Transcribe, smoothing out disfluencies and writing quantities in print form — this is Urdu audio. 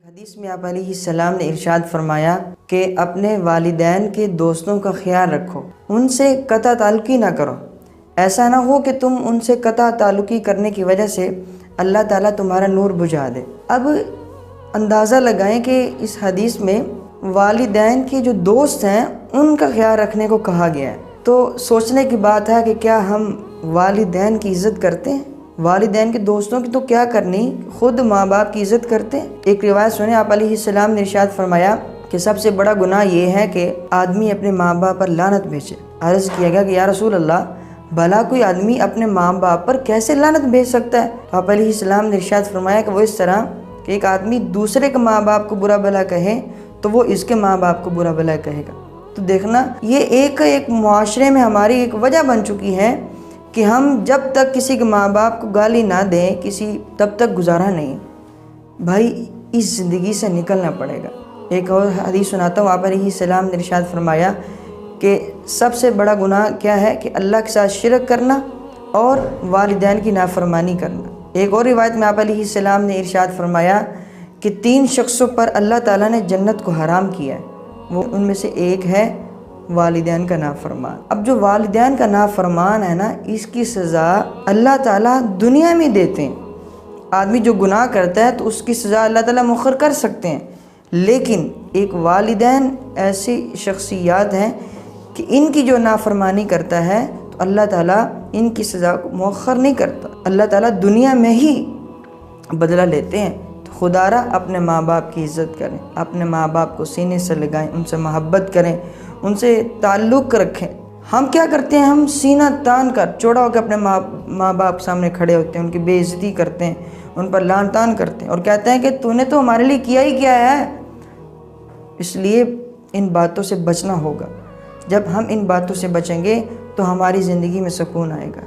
حدیث میں آپ علیہ السلام نے ارشاد فرمایا کہ اپنے والدین کے دوستوں کا خیال رکھو، ان سے قطع تعلقی نہ کرو۔ ایسا نہ ہو کہ تم ان سے قطع تعلقی کرنے کی وجہ سے اللہ تعالیٰ تمہارا نور بجھا دے۔ اب اندازہ لگائیں کہ اس حدیث میں والدین کے جو دوست ہیں ان کا خیال رکھنے کو کہا گیا ہے، تو سوچنے کی بات ہے کہ کیا ہم والدین کی عزت کرتے ہیں؟ والدین کے دوستوں کی تو کیا کرنی، خود ماں باپ کی عزت کرتے ہیں۔ ایک روایت سنیں، آپ علیہ السلام نے ارشاد فرمایا کہ سب سے بڑا گناہ یہ ہے کہ آدمی اپنے ماں باپ پر لعنت بھیجے۔ عرض کیا گیا کہ یا رسول اللہ، بھلا کوئی آدمی اپنے ماں باپ پر کیسے لعنت بھیج سکتا ہے؟ آپ علیہ السلام نے ارشاد فرمایا کہ وہ اس طرح کہ ایک آدمی دوسرے کے ماں باپ کو برا بھلا کہے تو وہ اس کے ماں باپ کو برا بھلا کہے گا۔ تو دیکھنا، یہ ایک معاشرے میں ہماری ایک وجہ بن چکی ہے کہ ہم جب تک کسی کے ماں باپ کو گالی نہ دیں تب تک گزارا نہیں۔ بھائی، اس زندگی سے نکلنا پڑے گا۔ ایک اور حدیث سناتا ہوں، آپ علیہ السلام نے ارشاد فرمایا کہ سب سے بڑا گناہ کیا ہے کہ اللہ کے ساتھ شرک کرنا اور والدین کی نافرمانی کرنا۔ ایک اور روایت میں آپ علیہ السلام نے ارشاد فرمایا کہ 3 شخصوں پر اللہ تعالیٰ نے جنت کو حرام کیا ہے، وہ ان میں سے ایک ہے والدین کا نافرمان۔ اب جو والدین کا نافرمان ہے نا، اس کی سزا اللہ تعالیٰ دنیا میں دیتے ہیں۔ آدمی جو گناہ کرتا ہے تو اس کی سزا اللہ تعالیٰ مؤخر کر سکتے ہیں، لیکن ایک والدین ایسی شخصیات ہیں کہ ان کی جو نافرمانی کرتا ہے تو اللہ تعالیٰ ان کی سزا کو مؤخر نہیں کرتا، اللہ تعالیٰ دنیا میں ہی بدلہ لیتے ہیں۔ تو خدا را اپنے ماں باپ کی عزت کریں، اپنے ماں باپ کو سینے سے لگائیں، ان سے محبت کریں، ان سے تعلق رکھیں۔ ہم کیا کرتے ہیں؟ ہم سینہ تان کر چوڑا ہو کے اپنے ماں باپ سامنے کھڑے ہوتے ہیں، ان کی بے عزتی کرتے ہیں، ان پر لعن طعن کرتے ہیں اور کہتے ہیں کہ تو نے تو ہمارے لیے کیا ہی کیا ہے۔ اس لیے ان باتوں سے بچنا ہوگا۔ جب ہم ان باتوں سے بچیں گے تو ہماری زندگی میں سکون آئے گا۔